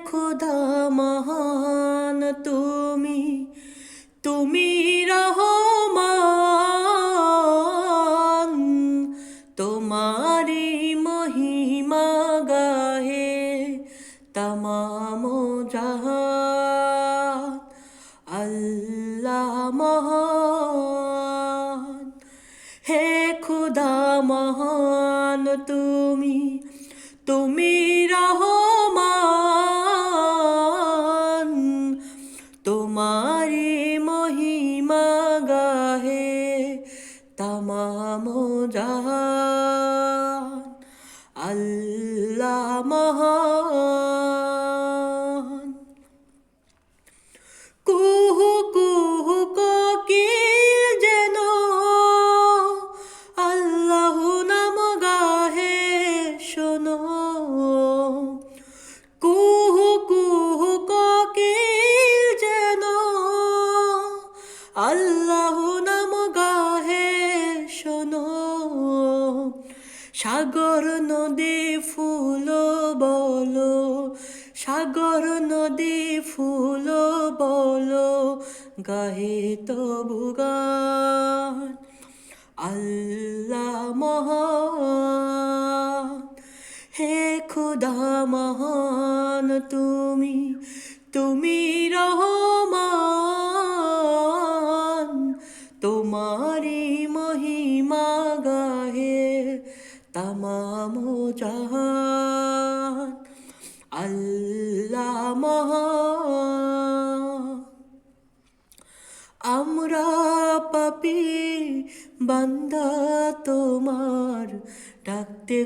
खुदा महान তুমি রহমান তোমারি মহিমা গাহে তমাম জাহান আল্লাহ মহান হে খুদা মহান তুমি রহমান তোমারি মহিমা গাহে তমাম জাহান আল্লাহ মহান কুহু কুহু কোকিল যেন আল্লাহ নাম গাহে শোনো কুহু কুহু কোকিল যেন আল্লাহ নাম গাহে শোনো সাগর নদী ফুল বলো সাগর নদী ফুল বলো গাহে তবু গান আল্লাহ মহান হে খুদা মহান তুমি রহমান তোমারি মহিমা গাহে তমাম জাহান আল্লাহ মহান আমরা পাপী বান্দা তোমার ডাকতে